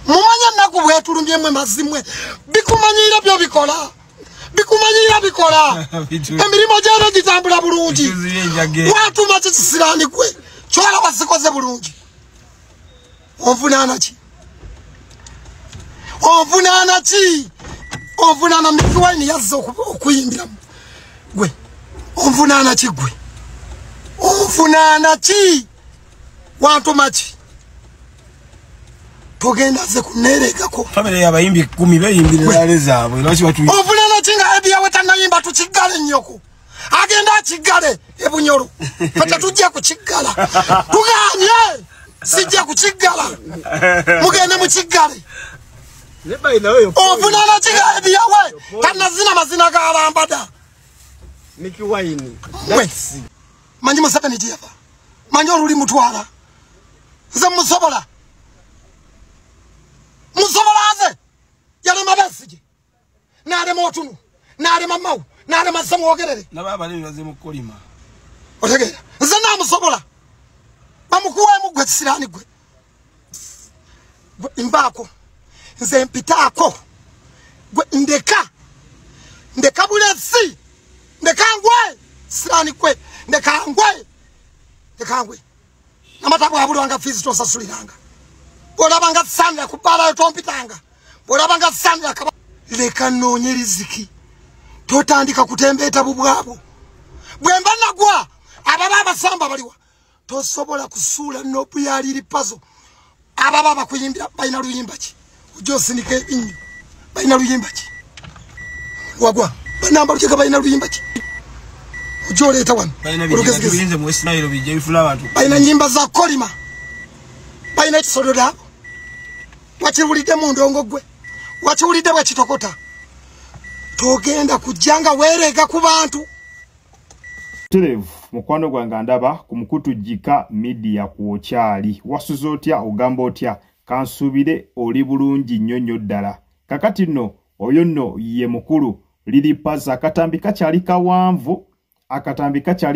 Mumanya naku bwetulumye mwe mazimwe. Bikumanyira byo bikola. Bikumanyira bikola. Emirimo gyano gitambula bulungi. Watu makisirani gwe. Chwala wasikoze bulungi. Onvunana ki? Onvunana ki? Onvunana mikiwaini yazzo okuyimbira. Gwe. Onvunana ki gwe? Onvunana ki? Watu machi. Togenda ze kuneregako. Family yabayimbi 10 bayimbira zaabwe. Lwaki batu. Onvunana kinga ediya wetanayimba tukigale nnyoko. Agenda kigale ebunyoro. Fata tujja kukigala. Tuganye. Sijja kukigala. Mugende mu kigale. Onvunana kinga ediya we. Tanazina mazina ga alambada. Niki waini. Manyi Museveni jiava. Manyi oluli mutwala. Nze musobola. Musobola aze. Yale mabesije. Nale motunu. Nale mamau. Nale masamu ogerere. Na baba leo yaze mukolima. Otegera. Nze na musobola. Bamukuwe mugwe sirani gwe. Imbako. Nze mpitako. Gwe ndeka. Ndeka bulesi. Ndekangwe. Sirani kwe. Ndekangwe. Ndekangwe. Namatabu abulwanga fizi tosasuliranga. Olabanga sanga kubala tompitanga. Olabanga sanga kaba leka nonye riziki. Totandika kutembeta bubwabo. Bwemba nagwa ababa samba baliwa. Tosobola kusula nopu yali lipazo. Ababa kuyimbira baina luyimba ki. Ujosinike inyo. Baina luyimba ki. Wagwa. Banamba lukeka baina luyimba ki. Ujole eta wan. Baina mu Ismailo bije bifula abantu. Baina nyimba za kolima. Baina kisododa. Wachiwulide mu ndongo gwe. Wachiwulide bwa kitokota. Togenda kujanga werega ku bantu. Televu mukwano gwange ndaba ku mukutu jika media kuokyali. Wasuza otya ogamba otya kansubire oli bulungi nnyonnyo ddala. Kakati nno oyo nno ye mukulu Lilipaza akatambika kyali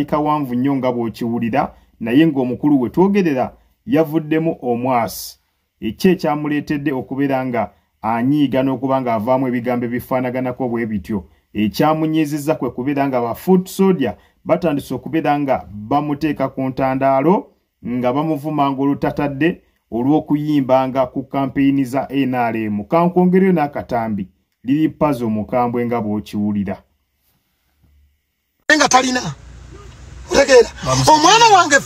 kawanvu nnyo nga bw'okiwulira naye ng'omukulu we twogerera yavuddemu omwasi. Ekye ekyamuleetedde okubeera nga anyiiga n'okuba nga avaamu ebigambo ebifaanaganako bwe bityo. Ekyamunyiizizza kwe kubeera nga ba foot soldier batandise okubeera nga bamuteeka ku ntandaalo nga bamuvumanga olutatadde olw'okuyimbanga ku kampeyini za NRM. Kankwongereyo n'akatambi Lilipaza omukambwe nga bw'okiwulira. Nga talina. Otegera. Omwana wange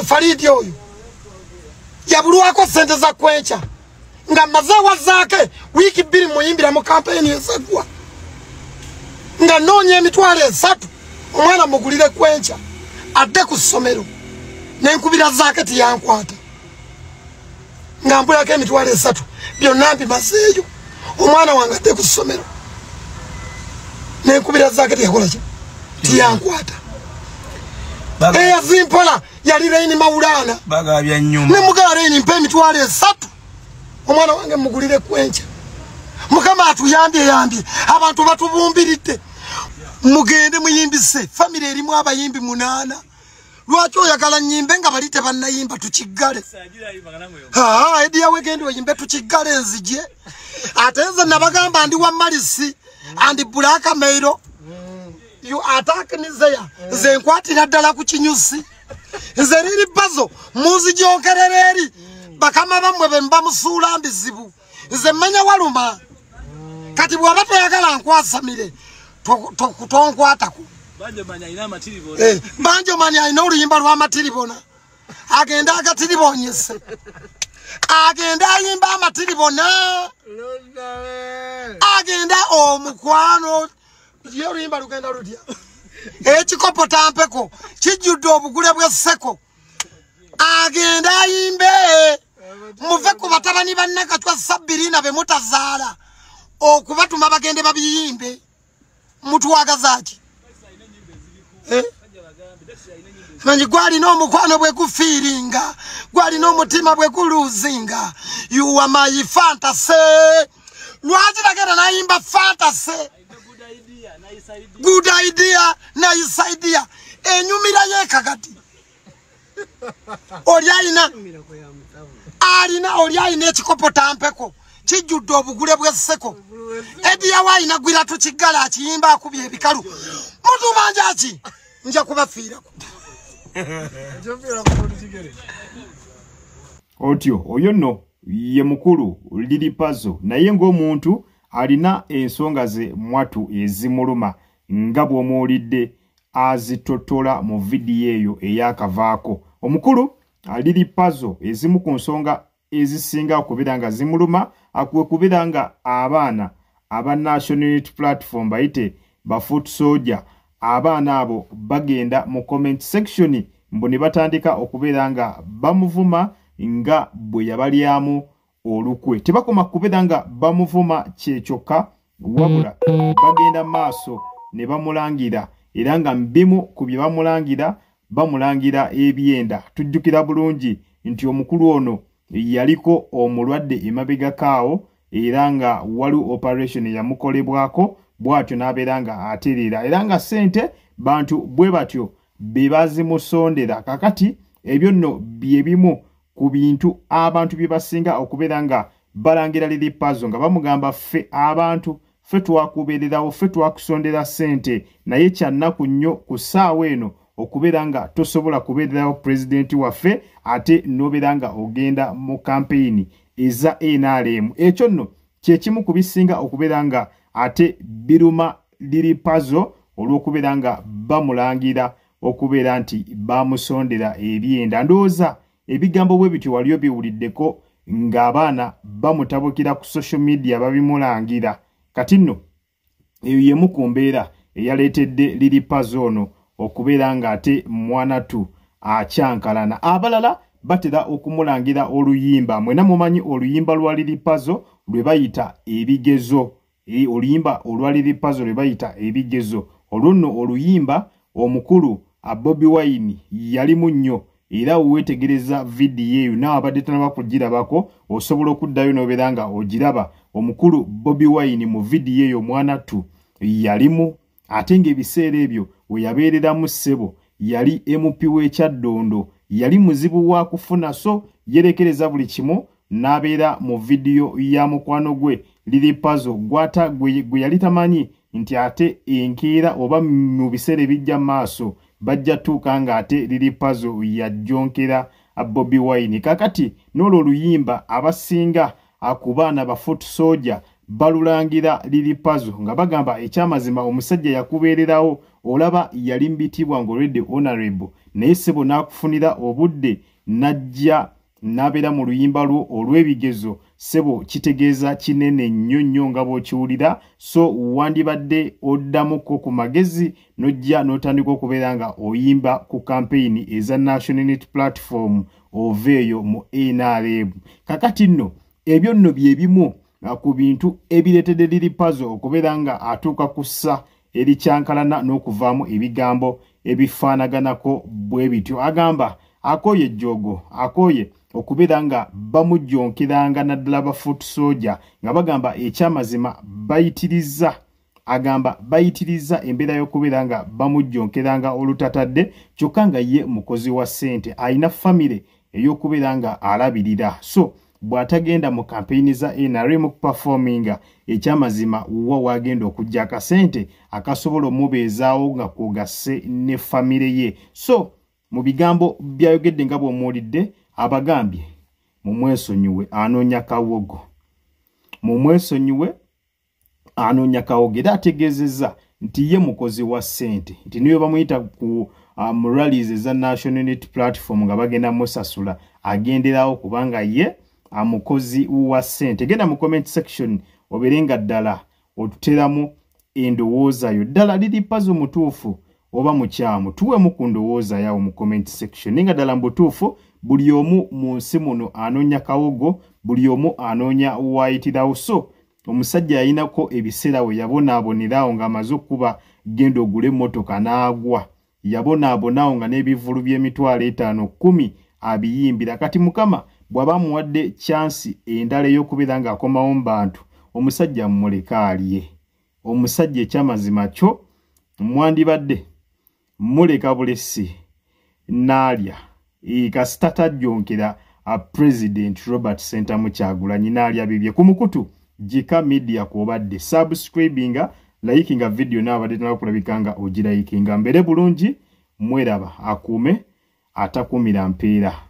Faridi oyo. Yabulwako sente za kwencha. Nga mazewa zake wiki 2 muyimbira mu kampeni esagwa. Nga nonye emitwalo 3 omwana mugulire kwencha. Adde ku ssomero. Nenkubira zake tiyankwata. Nga mbulako emitwalo 3 byonna mbimazeeyo. Omwana wange adde ku ssomero. Nenkubira zake tiyakola ki? Tiyankwata. Eya zimpola yali Reini Maulana. Bagabya nnyumba. Ne mugala Reini mpe emitwalo 3. Omwana wange mugulire kwencha. Mukama atuyambye abantu batubumbiridde. Mugende muyimbise family erimu abayimbi 8. Lwaki oyagala nyimbe nga balite bannayimba tukigale. Ediya wegende oyimbe tukigale nzije. Atenze nabagamba ndi wa Malisi and Black Mairo. You attack nizeya. Nze nkwatira ddala ku kinyusi. Nze Lilipaza muzi gyokerereri. Bakama bamwe bemba musuula mbizibu. Nze mmanya waluma. Kati bw'aba toyagala nkwasamire. Tonkwatako. Banjo manya ina oluyimba lwa matiribona. Agenda agatiribonyese. Agenda ayimba amatiribona. Agenda omukwano. Yo oluyimba lugenda lutya. Ekikopo tampeko. Kijjudde obugule bw'esseko. Agenda ayimbe. Muve ku batabani bannakatwa Sabirina be mutazaala. Okubatuma bagende babiyimbe. Mutwagaza ki? Manyi gwali n'omukwano bwe gufiiringa. Gwali n'omutima bwe guluzinga. You are my fantasy. Lwaki bagenda nayimba fantasy? Good idea, nice idea. Enyumira ye kakati. Oli alina alina oli alina ekikopo tampeko kijjudde obugule bw'esseko Ediya Wine gwira tukigala akiyimba akubye ebikalu mutubanja ki nja kubafiirako otyo oyo nno ye mukulu Lily Puzzle naye ng'omuntu alina ensonga ze mwatu ezimuluma nga bw'omuwulidde azitotola mu vidiyo eyo eyakavaako. Omukulu Lily Puzzle ezimu ku nsonga ezisinga okubeera nga zimuluma akwe kubeera nga abaana aba National Unity Platform bayite ba Foot Soldier abaana abo bagenda mu comment section mbu ne batandika okubeera nga bamuvuma nga bwe yabalyamu olukwe. Tebakoma kubeera nga bamuvuma kyekyokka wabula bagenda maaso ne bamulangira era nga mbimu ku bye bamulangira ebyenda. Tujjukira bulungi nti omukulu ono yaliko omulwadde emabega kaawo era nga waliwo operation yamukolebwako bwatyo n'abeera nga aterera era nga sente bantu bwe batyo bebazimusondera. Kakati ebyo nno byebimu ku bintu abantu bye basinga okubeera nga balangira Lily Puzzle nga bamugamba ffe abantu ffe twakubeererawo ffe twakusondera sente naye kyannaku nnyo ku ssaawa eno okubeera nga tosobola kubeererawo pulezidenti waffe ate n'obeera nga ogenda mu kampeyini eza NRM. Ekyo nno kyekimu ku bisinga okubeera nga ate biruma Lily Puzzle olw'okubeera nga bamulangira okubeera nti bamusondera ebyenda. Ndowooza ebigambo bwe bityo waliyo biwuliddeko ng'abaana bamutabukira ku social media babimulangira. Kati nno eyo yemu ku mbeera eyaleetedde Lily Puzzle ono okubeera nga ate mwanatu akyankalana. Abalala batera okumulangira oluyimba. Mwena mumanyi oluyimba lwa Lily Puzzle lwe bayita ebigezo. Oluyimba olwa Lily Puzzle lwe bayita ebigezo. Olunno oluyimba omukulu Bobi Wine yalimu nnyo era wetegereza vidiyo eyo nawe abadde tanaba kugirabako osobola okuddayo n'obeera nga ogiraba. Omukulu Bobi Wine mu vidiyo eyo mwanatu yalimu ate ng'ebiseera ebyo we yabeereramu ssebo yali MP w'Ekyaddondo yali muzibu wa kufuna so yerekereza buli kimu n'abeera mu vidiyo ya mukwano gwe Lily Puzzle gwe yali tamanyi nti ate enkeera oba mu biseera ebijja maaso bajja tuuka nga ate Lily Puzzle yajjonkera Bobi Wine. Kakati n'olwo oluyimba abasinga ku baana ba Foot Soldier balulangira Lily Puzzle nga bagamba ekyamazima omusajja yakubeererawo olaba yali mbitibwa ng'olwedde honorable naye ssebo n'akufunira obudde najja n'abeera mu luyimba lwo olw'ebigezo ssebo kitegeeza kinene nnyo nnyo nga bw'okiwulira. So wandibadde oddamuko ku magezi n'ojja n'otandika okubeera nga oyimba ku kampeyini eza National Unity Platform ova eyo mu NRM. Kakati nno ebyo nno bye bimu ku bintu ebireetedde Lily Puzzle okubeera nga atuuka ku ssa erikyankalana n'okuvaamu ebigambo ebifaanaganako bwe bityo. Agamba akooye ejjoogo akooye okubeera nga bamujjonkeranga naddala ba Foot Soldier nga bagamba ekyamazima bayitiriza. Agamba bayitiriza embeera y'okubeera nga bamujjonkeranga olutatadde kyokka nga ye mukozi wa ssente alina famire ey'okubeera nga alabirira. So bw'atagenda mu kampeyini za NRM performinga ekyamazima wa wagenda okujja akasente akasobola omubeezaawo nga kwogasse ne famire ye. So mu bigambo byayogedde nga bw'omuwulidde abagambye mumwesonyiwe anoonya kawogo. Mumwesonyiwe anoonya kawogo era ategeezezza nti ye mukozi wa ssente nti niyo bamuyita ku mu rallies eza National Unity Platform nga bagenda musasula agenderawo kubanga ye amukozi wa ssente. Genda mu comment section oberenga ddala otuteramu endowooza yo ddala Lily Puzzle mutuufu oba mukyamu tuwemu ku ndowooza yawo mu comment section. Ninga ddala mbutuufu buli omu mu nsi muno anoonya kawogo buli omu anoonya wayitirawo. So omusajja yayinako ebiseera we yabonaabonerawo ng'amaze okuba genda ogule emmotoka n'agwa yabonaabonaawo nga n'ebivulu by'emitwalo 5-10 abiyimbira. Kati mukama bw'aba muwadde chansi endala ey'okubeera ng'akomawo mu bantu omusajja mmuleka aliye. Omusajja ekyamazima kyo mwandibadde muleka bulesi n'alya kasita tajjonkera President Robert Sentamu Kyagulanyi n'alya bibye ku mukutu Jika Media kwobadde subscribinga likinga video n'abadde tunakulabikanga ogirayikinga mbere bulungi mweraba akuume atakumira mpeera.